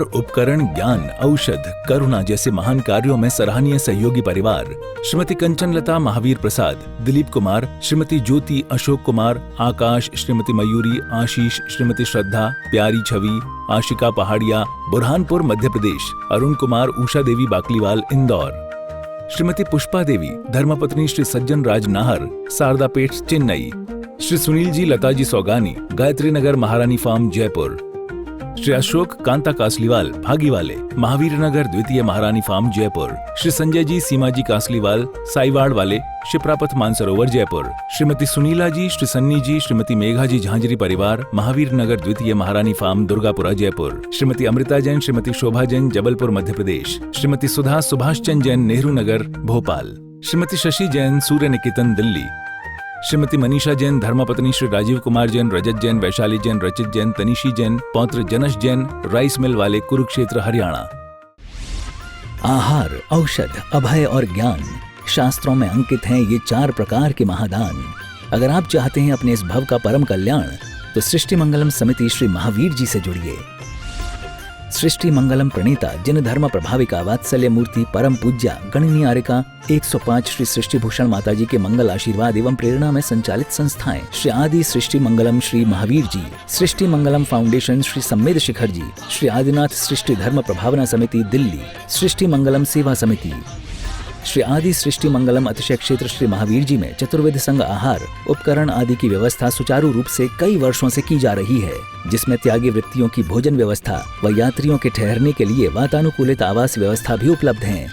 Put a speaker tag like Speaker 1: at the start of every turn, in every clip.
Speaker 1: उपकरण, ज्ञान, औषध, करुणा जैसे महान कार्यों में सराहनीय सहयोगी परिवार श्रीमती कंचन लता महावीर प्रसाद, दिलीप कुमार, श्रीमती ज्योति अशोक कुमार, आकाश, श्रीमती मयूरी, आशीष, श्रीमती श्रद्धा, प्यारी छवि, आशिका पहाड़िया, बुरहानपुर मध्य प्रदेश, अरुण कुमार, उषा देवी बाकलीवाल इंदौर, श्रीमती पुष्पा देवी, धर्मपत्नी श्री सज्जन राज नाहर, शारदापेट चेन्नई, श्री सुनील जी लताजी सौगानी, गायत्री नगर महारानी फार्म जयपुर, श्री अशोक कांता कासलीवाल भागीवाले, महावीर नगर द्वितीय महारानी फार्म जयपुर, श्री संजय जी सीमा जी कासलीवाल साईवाड़ वाले, शिप्रापथ मानसरोवर जयपुर, श्रीमती सुनीला जी, श्री सन्नी जी, श्रीमती मेघा जी झांझरी परिवार, महावीर नगर द्वितीय महारानी फार्म दुर्गापुरा जयपुर, श्रीमती अमृता जैन, श्रीमती शोभा जैन जबलपुर मध्य प्रदेश, श्रीमती सुधा सुभाष चंद जैन नेहरू नगर भोपाल, श्रीमती शशि जैन सूर्य निकेतन दिल्ली, श्रीमती मनीषा जैन, धर्मपत्नी श्री राजीव कुमार जैन, रजत जैन, वैशाली जैन, रचित जैन, तनिशी जैन, पौत्र जनश जैन, राइस मिल वाले, कुरुक्षेत्र हरियाणा। आहार, औषध, अभय और ज्ञान शास्त्रों में अंकित हैं ये 4 प्रकार के महादान। अगर आप चाहते हैं अपने इस भव का परम कल्याण, तो सृष्टि मंगलम समिति श्री महावीर जी से जुड़िए। सृष्टि मंगलम प्रणीता जिन धर्म प्रभाविका वात्सल्य मूर्ति परम पूज्या गणनीय आर्यका 105 श्री सृष्टि भूषण माता जी के मंगल आशीर्वाद एवं प्रेरणा में संचालित संस्थाएं श्री आदि सृष्टि मंगलम श्री महावीर जी, सृष्टि मंगलम फाउंडेशन श्री सम्मेद शिखर जी, श्री आदिनाथ सृष्टि धर्म प्रभावना समिति दिल्ली, सृष्टि मंगलम सेवा समिति, श्री आदि सृष्टि मंगलम अतिशय क्षेत्र श्री महावीर जी में चतुर्वेद संघ आहार उपकरण आदि की व्यवस्था सुचारू रूप से कई वर्षों से की जा रही है, जिसमें त्यागी वृत्तियों की भोजन व्यवस्था व यात्रियों के ठहरने के लिए वातानुकूलित आवास व्यवस्था भी उपलब्ध है।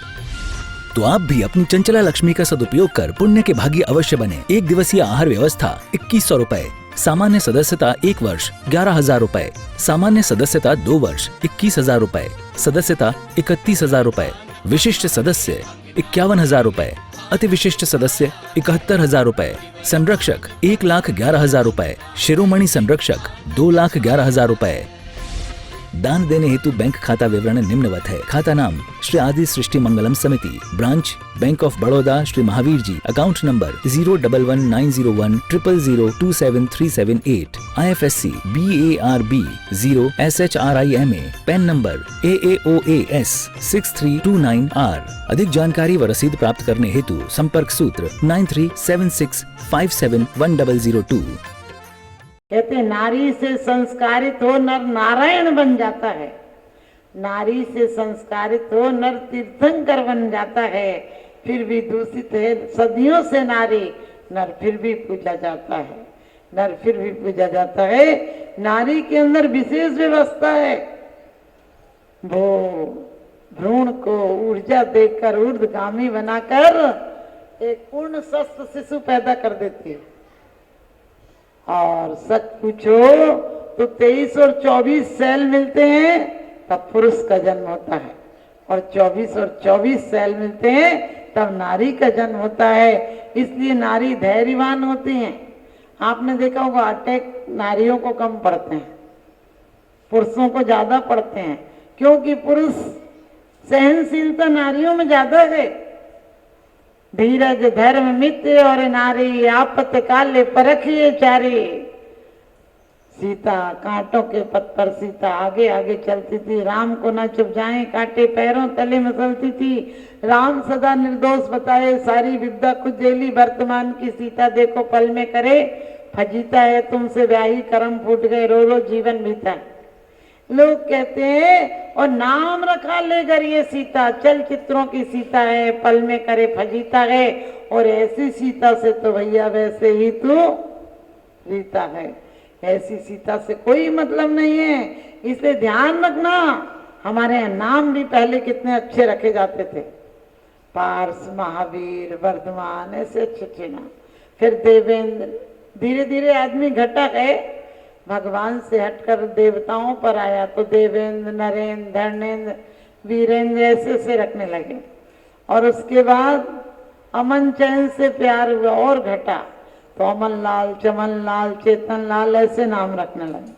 Speaker 1: तो आप भी अपनी चंचला लक्ष्मी का सदुपयोग कर पुण्य के भागी अवश्य बने। 1 दिवसीय आहार व्यवस्था 2100 रुपए, सामान्य सदस्यता 1 वर्ष 11,000 रुपए, सामान्य सदस्यता 2 वर्ष 21,000 रुपए, सदस्यता 31,000 रुपए, विशिष्ट सदस्य 51,000 रुपए, अति विशिष्ट सदस्य 71,000 रुपए, संरक्षक 1,11,000 रुपए, शिरोमणि संरक्षक 2,11,000 रुपए। दान देने हेतु बैंक खाता विवरण निम्नवत है। खाता नाम श्री आदि Srishti Mangalam Samiti, branch Bank of Baroda Shri Mahavir ji, account number 0119010027378, IFSC BARB 0 SHRIMA, PAN number AAOAS 6329R। अधिक जानकारी व रसीद प्राप्त करने हेतु संपर्क सूत्र 9376571002।
Speaker 2: कहते नारी से संस्कारित हो नर नारायण बन जाता है, नारी से संस्कारित हो नर तीर्थंकर बन जाता है। फिर भी दूषित है सदियों से नारी, नर फिर भी पूजा जाता है, नर फिर भी पूजा जाता है। नारी के अंदर विशेष व्यवस्था है, वो भ्रूण को ऊर्जा देकर ऊर्ध्वगामी बनाकर एक पूर्ण स्वस्थ शिशु पैदा कर देती है। और सच पूछो तो 23 और 24 सेल मिलते हैं तब पुरुष का जन्म होता है, और 24 और 24 सेल मिलते हैं तब नारी का जन्म होता है। इसलिए नारी धैर्यवान होती हैं। आपने देखा होगा अटैक नारियों को कम पड़ते हैं, पुरुषों को ज्यादा पड़ते हैं, क्योंकि पुरुष सहनशीलता नारियों में ज्यादा है। धीरज धर्म मित्र और नारी आपत काले परखिए चारी। सीता कांटों के पथ पर सीता आगे आगे चलती थी, राम को न चुप जाए कांटे पैरों तले मसलती थी। राम सदा निर्दोष बताए सारी विद्या कुचेली, वर्तमान की सीता देखो पल में करे फजीता है तुमसे ब्याही कर्म फूट गए रो रो जीवन बीता। लोग कहते हैं और नाम रखा लेकर ये सीता चलचित्रों की सीता है, पल में करे फजीता है, और ऐसी सीता से तो भैया वैसे ही तू रीता है। ऐसी सीता से कोई मतलब नहीं है। इसलिए ध्यान रखना, हमारे यहाँ नाम भी पहले कितने अच्छे रखे जाते थे, पार्स, महावीर, वर्धमान, ऐसे अच्छे अच्छे नाम। फिर देवेंद्र, धीरे धीरे आदमी घटा है, भगवान से हटकर देवताओं पर आया तो देवेंद्र, नरेंद्र, धर्मेंद्र, वीरेंद्र ऐसे से रखने लगे। और उसके बाद अमन चैन से प्यार हुआ और घटा तो अमन लाल, चमन लाल, चेतन लाल ऐसे नाम रखने लगे।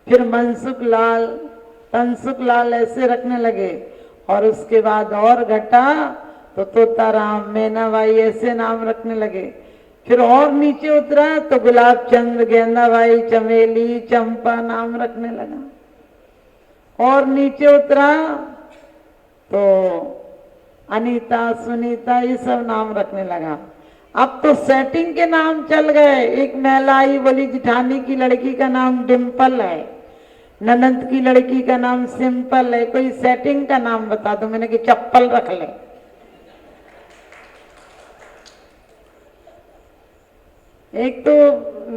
Speaker 2: फिर मनसुख लाल, तनसुख लाल ऐसे रखने लगे। और उसके बाद और घटा तो तोताराम, मैनाबाई ऐसे नाम रखने लगे। फिर और नीचे उतरा तो गुलाब चंद, गेंदाबाई, चमेली, चंपा नाम रखने लगा। और नीचे उतरा तो अनीता, सुनीता ये सब नाम रखने लगा। अब तो सेटिंग के नाम चल गए। एक महिला आई, बोली जिठानी की लड़की का नाम डिम्पल है, ननंद की लड़की का नाम सिंपल है, कोई सेटिंग का नाम बता दो। मैंने कि चप्पल रख ले। एक तो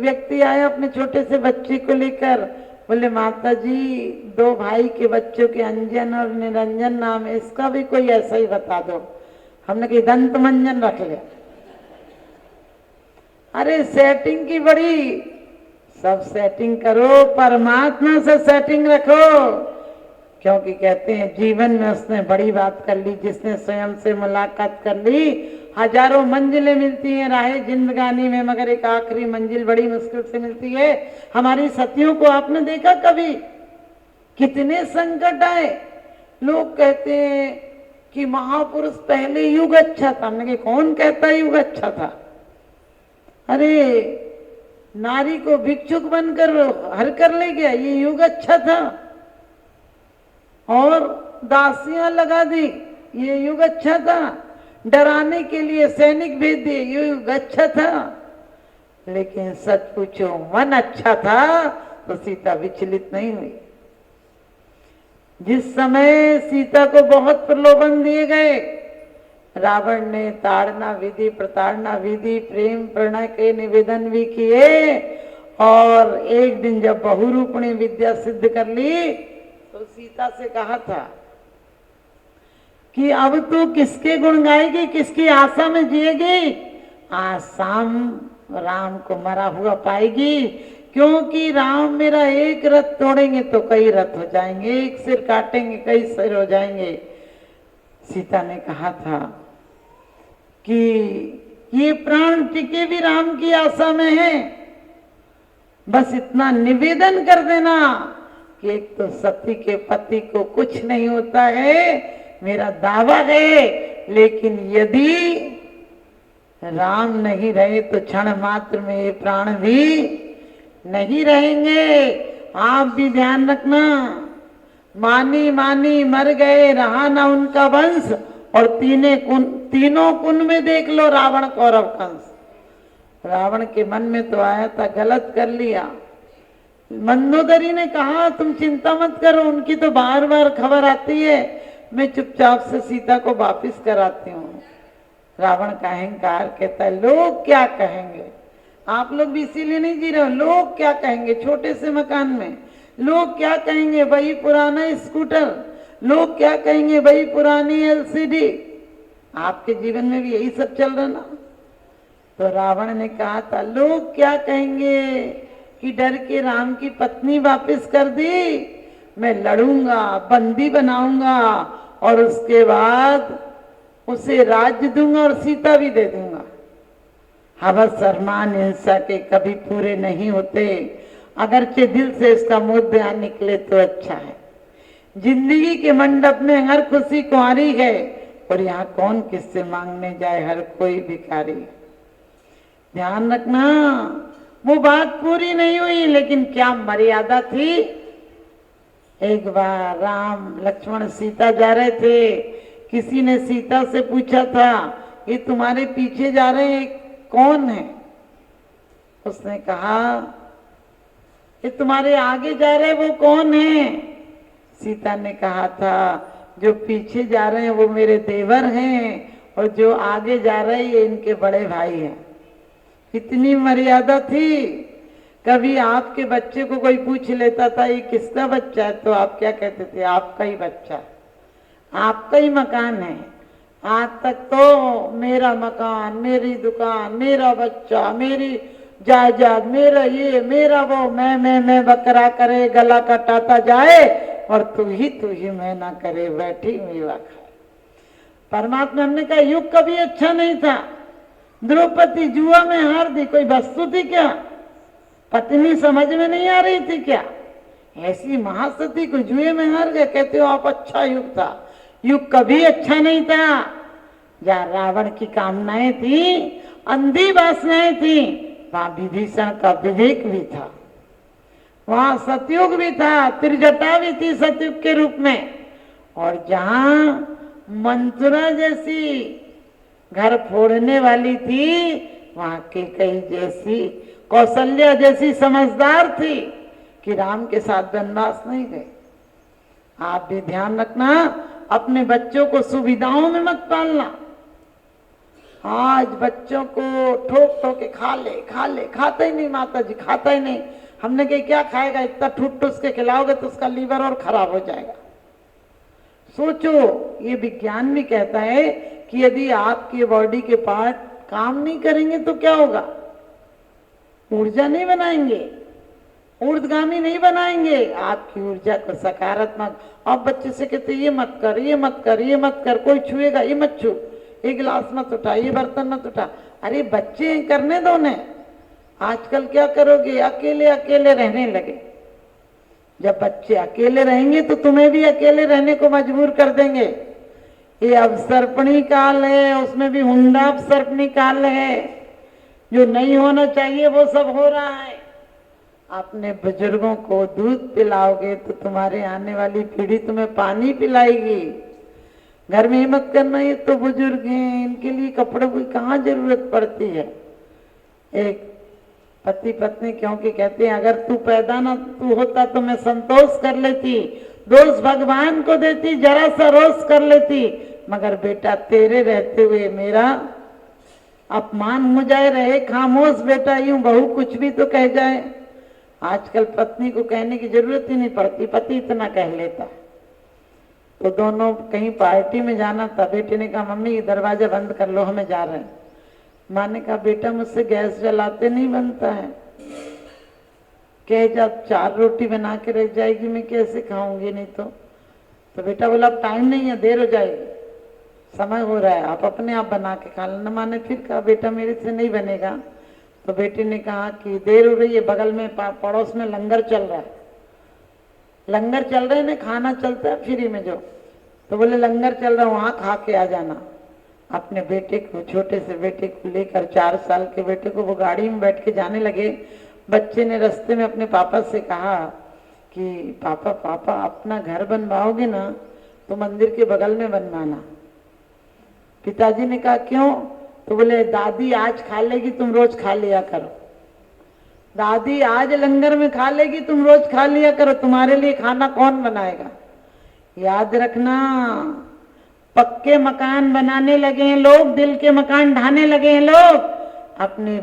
Speaker 2: व्यक्ति आया अपने छोटे से बच्चे को लेकर, बोले माता जी 2 भाई के बच्चों के अंजन और निरंजन नाम है, इसका भी कोई ऐसा ही बता दो। हमने कहा दंत मंजन रख ले। अरे सेटिंग की बड़ी, सब सेटिंग करो, परमात्मा से सेटिंग रखो। क्योंकि कहते हैं जीवन में उसने बड़ी बात कर ली, जिसने स्वयं से मुलाकात कर ली। हजारों मंजिलें मिलती हैं राहे जिंदगानी में, मगर एक आखिरी मंजिल बड़ी मुश्किल से मिलती है। हमारी सतियों को आपने देखा कभी? कितने संकट आए। लोग कहते हैं कि महापुरुष पहले युग अच्छा था। हमने कहा कौन कहता युग अच्छा था? अरे नारी को भिक्षुक बनकर हर कर ले गया, ये युग अच्छा था। और दासियां लगा दी, ये युग अच्छा था। डराने के लिए सैनिक भेज दिए, ये युग अच्छा था। लेकिन सच पूछो मन अच्छा था तो सीता विचलित नहीं हुई। जिस समय सीता को बहुत प्रलोभन दिए गए, रावण ने ताड़ना विधि, प्रताड़ना विधि, प्रेम प्रणय के निवेदन भी किए। और एक दिन जब बहुरूप ने विद्या सिद्ध कर ली तो सीता से कहा था कि अब तू किसके गुण गाएगी, किसकी आशा में जिएगी? आज शाम राम को मरा हुआ पाएगी, क्योंकि राम मेरा एक रथ तोड़ेंगे तो कई रथ हो जाएंगे, एक सिर काटेंगे कई सिर हो जाएंगे। सीता ने कहा था कि ये प्राण टिके भी राम की आशा में है। बस इतना निवेदन कर देना कि एक तो सती के पति को कुछ नहीं होता है, मेरा दावा है, लेकिन यदि राम नहीं रहे तो क्षण मात्र में ये प्राण भी नहीं रहेंगे। आप भी ध्यान रखना, मानी मानी मर गए, रहा ना उनका वंश। और तीनों कुन में देख लो रावण कौरव कंस। रावण के मन में तो आया था, गलत कर लिया। मंदोदरी ने कहा तुम चिंता मत करो, उनकी तो बार बार खबर आती है, मैं चुपचाप से सीता को वापिस कराती हूँ। रावण का अहंकार कहता है लोग क्या कहेंगे। आप लोग भी इसीलिए नहीं जी रहे हो, लोग क्या कहेंगे। छोटे से मकान में लोग क्या कहेंगे, वही पुराना स्कूटर, लोग क्या कहेंगे, वही पुरानी एलसीडी। आपके जीवन में भी यही सब चल रहा ना। तो रावण ने कहा था लोग क्या कहेंगे कि डर के राम की पत्नी वापस कर दी, मैं लड़ूंगा, बंदी बनाऊंगा और उसके बाद उसे राज्य दूंगा और सीता भी दे दूंगा। हवस अरमान हिंसा के कभी पूरे नहीं होते, अगरचे दिल से इसका मुद्दा निकले तो अच्छा है। जिंदगी के मंडप में हर खुशी कुंवारी है, और यहाँ कौन किससे मांगने जाए, हर कोई भिखारी है। ध्यान रखना, वो बात पूरी नहीं हुई, लेकिन क्या मर्यादा थी। एक बार राम लक्ष्मण सीता जा रहे थे, किसी ने सीता से पूछा था ये तुम्हारे पीछे जा रहे हैं कौन है? उसने कहा ये तुम्हारे आगे जा रहे वो कौन है? सीता ने कहा था जो पीछे जा रहे हैं वो मेरे देवर हैं, और जो आगे जा रहे हैं ये इनके बड़े भाई हैं। इतनी मर्यादा थी। कभी आपके बच्चे को कोई पूछ लेता था ये किसका बच्चा है, तो आप क्या कहते थे? आपका ही बच्चा, आपका ही मकान है। आज तक तो मेरा मकान, मेरी दुकान, मेरा बच्चा, मेरी जायदाद, मेरा ये मेरा वो, मैं बकरा करे, गला कटाता जाए, और तू ही मैं ना करे, बैठी मेवा खाए। परमात्मा ने कहा युग कभी अच्छा नहीं था। द्रौपदी जुआ में हार दी, कोई वस्तु थी क्या? पत्नी समझ में नहीं आ रही थी क्या? ऐसी महासती को जुए में हार गए, कहते हो आप अच्छा युग था। युग कभी अच्छा नहीं था। जहाँ रावण की कामनाएं थी, अंधी वासनाएं थी, वहां विभीषण का विवेक भी था। वहां सतयुग भी था, त्रिजटा भी थी सतयुग के रूप में। और जहां मंथुरा जैसी घर फोड़ने वाली थी, वहां कैकेयी जैसी, कौशल्या जैसी समझदार थी कि राम के साथ वनवास नहीं गए। आप भी ध्यान रखना, अपने बच्चों को सुविधाओं में मत पालना। आज बच्चों को ठोक ठोक के खा ले, खाता ही नहीं माता जी, खाता ही नहीं। हमने कहा क्या खाएगा, इतना ठूट ठूस के खिलाओगे तो उसका लीवर और खराब हो जाएगा। सोचो, ये विज्ञान भी कहता है कि यदि आपके बॉडी के पार्ट काम नहीं करेंगे तो क्या होगा, ऊर्जा नहीं बनाएंगे, ऊर्ध्वगामी नहीं बनाएंगे आपकी ऊर्जा को सकारात्मक। अब बच्चे से कहते ये मत कर, ये मत कर, ये मत कर, कोई छुएगा ये मत छू, ये गिलास मत उठा, ये बर्तन मत उठा। अरे बच्चे करने दो ने। आजकल क्या करोगे, अकेले अकेले रहने लगे। जब बच्चे अकेले रहेंगे तो तुम्हें भी अकेले रहने को मजबूर कर देंगे। ये अवसर्पणी काल है, उसमें भी हुंडा अवसर्पणी काल है। जो नहीं होना चाहिए वो सब हो रहा है। अपने बुजुर्गों को दूध पिलाओगे तो तुम्हारे आने वाली पीढ़ी तुम्हें पानी पिलाएगी। घर में ही मत करना, ये तो बुजुर्ग हैं, इनके लिए कपड़ों की कहाँ जरूरत पड़ती है। एक पति पत्नी क्योंकि कहते हैं अगर तू पैदा ना तू होता तो मैं संतोष कर लेती, दोष भगवान को देती, जरा सा रोष कर लेती, मगर बेटा तेरे रहते हुए मेरा अपमान हो जाए, रहे खामोश बेटा, यूं बहू कुछ भी तो कह जाए। आजकल पत्नी को कहने की जरूरत ही नहीं पड़ती, पति इतना कह लेता। तो दोनों कहीं पार्टी में जाना था, बेटे ने कहा मम्मी दरवाजा बंद कर लो, हमें जा रहे हैं। माँ ने कहा बेटा मुझसे गैस जलाते नहीं बनता है। कह जब 4 रोटी बना के रख जाएगी मैं कैसे खाऊंगी, नहीं तो बेटा बोला अब टाइम नहीं है, देर हो जाएगी, समय हो रहा है, आप अपने आप बना के खा लेना। माँ ने फिर कहा बेटा मेरे से नहीं बनेगा। तो बेटे ने कहा कि देर हो रही है, बगल में पड़ोस में लंगर चल रहा है, लंगर चल रहे हैं, खाना चलता है फ्री में जो, तो बोले लंगर चल रहा है वहां खा के आ जाना। अपने बेटे को, छोटे से बेटे को लेकर 4 साल के बेटे को वो गाड़ी में बैठ के जाने लगे। बच्चे ने रास्ते में अपने पापा से कहा कि पापा पापा अपना घर बनवाओगे ना तो मंदिर के बगल में बनवाना। पिताजी ने कहा क्यों? तो बोले दादी आज खा लेगी, तुम रोज खा लिया करो। दादी आज लंगर में खा लेगी, तुम रोज खा लिया करो, तुम्हारे लिए खाना कौन बनाएगा। याद रखना, पक्के मकान बनाने लगे हैं लोग, दिल के मकान ढाने लगे हैं लोग। अपने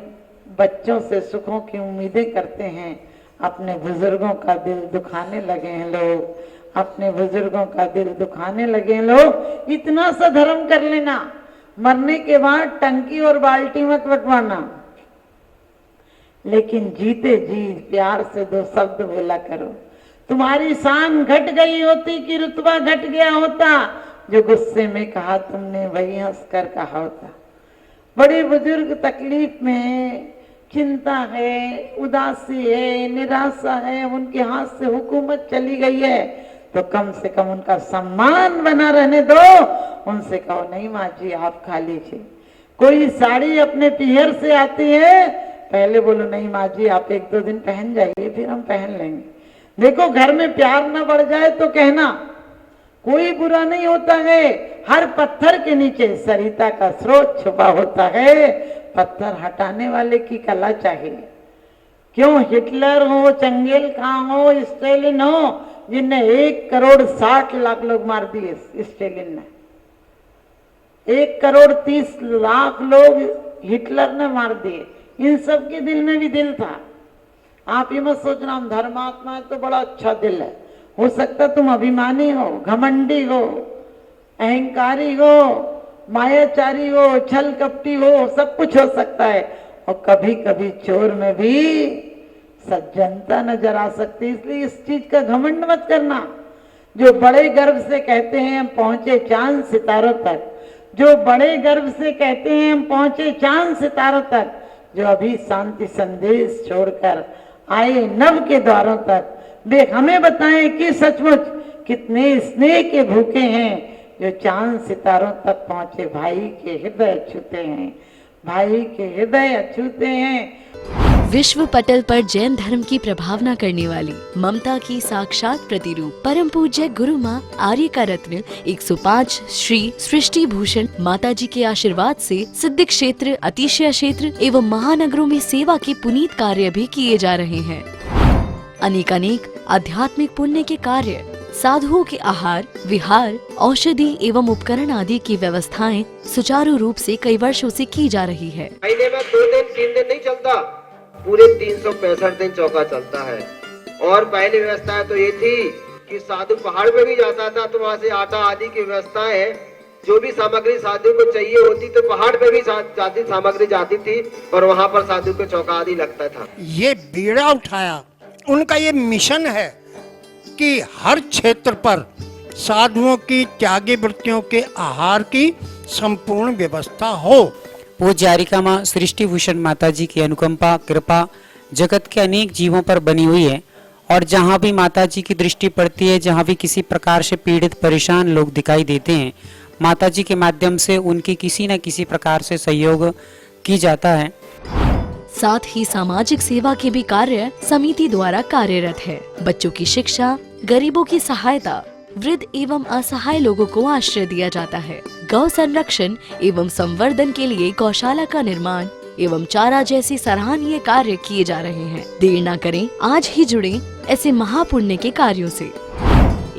Speaker 2: बच्चों से सुखों की उम्मीदें करते हैं, अपने बुजुर्गों का दिल दुखाने लगे हैं लोग, अपने बुजुर्गों का दिल दुखाने लगे हैं लोग। इतना सा धर्म कर लेना, मरने के बाद टंकी और बाल्टी मत बंटवाना, लेकिन जीते जी प्यार से 2 शब्द बोला करो। तुम्हारी शान घट गई होती कि रुतबा घट गया होता, जो गुस्से में कहा तुमने वही हंसकर कहा होता। बड़े बुजुर्ग तकलीफ में है, चिंता है, उदासी है, निराशा है, उनके हाथ से हुकूमत चली गई है, तो कम से कम उनका सम्मान बना रहने दो। उनसे कहो नहीं माँ जी आप खा लीजिए। कोई साड़ी अपने पीहर से आती है, पहले बोलो नहीं माँ जी आप 1-2 दिन पहन जाइए, फिर हम पहन लेंगे। देखो घर में प्यार न बढ़ जाए तो कहना, कोई बुरा नहीं होता है। हर पत्थर के नीचे सरिता का स्रोत छुपा होता है। पत्थर हटाने वाले की कला चाहिए। क्यों हिटलर हो, चंगेल खां हो, स्टेलिन हो, जिनने 1,60,00,000 लोग मार दिए, स्टेलिन ने 1,30,00,000 लोग हिटलर ने मार दिए। इन सब के दिल में भी दिल था। आप ये मत सोचना हम धर्मात्मा है तो बड़ा अच्छा दिल है। हो सकता तुम अभिमानी हो, घमंडी हो, अहंकारी हो, मायाचारी हो, छल कपटी हो, सब कुछ हो सकता है। और कभी कभी चोर में भी सज्जनता नजर आ सकती है, इसलिए इस चीज का घमंड मत करना। जो बड़े गर्व से कहते हैं हम पहुंचे चांद सितारों तक, जो बड़े गर्व से कहते हैं हम पहुंचे चांद सितारों तक, जो अभी शांति संदेश छोड़कर आए नव के द्वारों तक, देख हमें बताएं कि सचमुच कितने स्नेह के भूखे हैं जो चांद सितारों तक पहुंचे। भाई के हृदय छूते हैं, भाई के हृदय छूते हैं।
Speaker 3: विश्व पटल पर जैन धर्म की प्रभावना करने वाली ममता की साक्षात प्रतिरूप परम पूज्य गुरु माँ आर्य का रत्न 105 श्री सृष्टि भूषण माता जी के आशीर्वाद से सिद्ध क्षेत्र, अतिशय क्षेत्र एवं महानगरों में सेवा के पुनीत कार्य भी किए जा रहे हैं। अनेकानेक आध्यात्मिक पुण्य के कार्य, साधुओं के आहार, विहार, औषधि एवं उपकरण आदि की व्यवस्थाएं सुचारू रूप से कई वर्षों से की जा रही है।
Speaker 4: महीने में 2 दिन 3 दिन नहीं चलता, पूरे 365 दिन चौका चलता है। और पहली व्यवस्था तो ये थी कि साधु पहाड़ पे भी जाता था तो वहाँ से आटा आदि की व्यवस्थाएं है, जो भी सामग्री साधु को चाहिए होती तो पहाड़ पे भी जाती सामग्री जाती थी और वहाँ पर साधु को चौका आदि लगता था।
Speaker 5: ये बीड़ा उठाया, उनका ये मिशन है कि हर क्षेत्र पर साधुओं की त्यागी वृत्तियों के आहार की संपूर्ण व्यवस्था हो।
Speaker 6: पूज्य आर्यिका माँ सृष्टि भूषण माता जी की अनुकंपा कृपा जगत के अनेक जीवों पर बनी हुई है और जहाँ भी माता जी की दृष्टि पड़ती है, जहाँ भी किसी प्रकार से पीड़ित परेशान लोग दिखाई देते हैं, माता जी के माध्यम से उनकी किसी न किसी प्रकार से सहयोग की जाता है।
Speaker 3: साथ ही सामाजिक सेवा के भी कार्य समिति द्वारा कार्यरत है। बच्चों की शिक्षा, गरीबों की सहायता, वृद्ध एवं असहाय लोगों को आश्रय दिया जाता है। गौ संरक्षण एवं संवर्धन के लिए गौशाला का निर्माण एवं चारा जैसे सराहनीय कार्य किए जा रहे हैं। देर न करें, आज ही जुड़ें ऐसे महापुण्य के कार्यों से।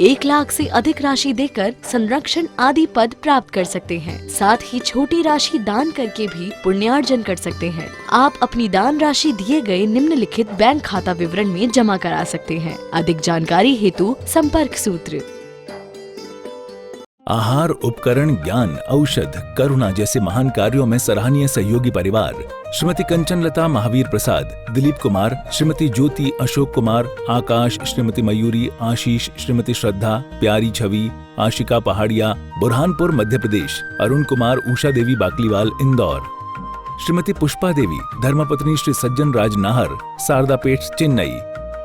Speaker 3: 1 लाख से अधिक राशि देकर संरक्षण आदि पद प्राप्त कर सकते हैं। साथ ही छोटी राशि दान करके भी पुण्यार्जन कर सकते हैं। आप अपनी दान राशि दिए गए निम्नलिखित बैंक खाता विवरण में जमा करा सकते हैं। अधिक जानकारी हेतु संपर्क सूत्र।
Speaker 1: आहार, उपकरण, ज्ञान, औषध, करुणा जैसे महान कार्यों में सराहनीय सहयोगी परिवार श्रीमती कंचन लता महावीर प्रसाद, दिलीप कुमार, श्रीमती ज्योति अशोक कुमार, आकाश, श्रीमती मयूरी, आशीष, श्रीमती श्रद्धा, प्यारी छवि, आशिका पहाड़िया, बुरहानपुर मध्य प्रदेश, अरुण कुमार, उषा देवी बाकलीवाल इंदौर, श्रीमती पुष्पा देवी, धर्मपत्नी श्री सज्जन राज नाहर, शारदापेट चेन्नई,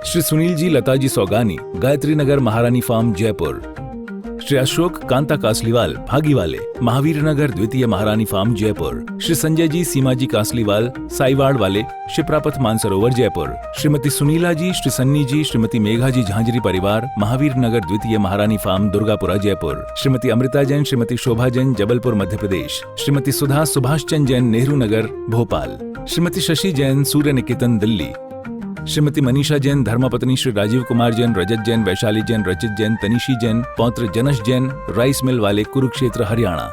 Speaker 1: श्री सुनील जी लता जी सौगानी, गायत्री नगर महारानी फार्म जयपुर, श्री अशोक कांता कासलीवाल भागीवाले, महावीर नगर द्वितीय महारानी फार्म जयपुर, श्री संजय जी सीमा जी कासलीवाल साईवाड़ वाले, शिप्रापथ मानसरोवर जयपुर, श्रीमती सुनीला जी, श्री सन्नी जी, श्रीमती मेघा जी झांझरी परिवार, महावीर नगर द्वितीय महारानी फार्म दुर्गापुरा जयपुर, श्रीमती अमृता जैन, श्रीमती शोभा जैन जबलपुर मध्य प्रदेश, श्रीमती सुधा सुभाष चंद जैन नेहरू नगर भोपाल, श्रीमती शशि जैन सूर्य निकेतन दिल्ली, श्रीमती मनीषा जैन, धर्मपत्नी श्री राजीव कुमार जैन, रजत जैन, वैशाली जैन, रचित जैन, तनिशी जैन, पौत्र जनश जैन, राइस मिल वाले, कुरुक्षेत्र हरियाणा।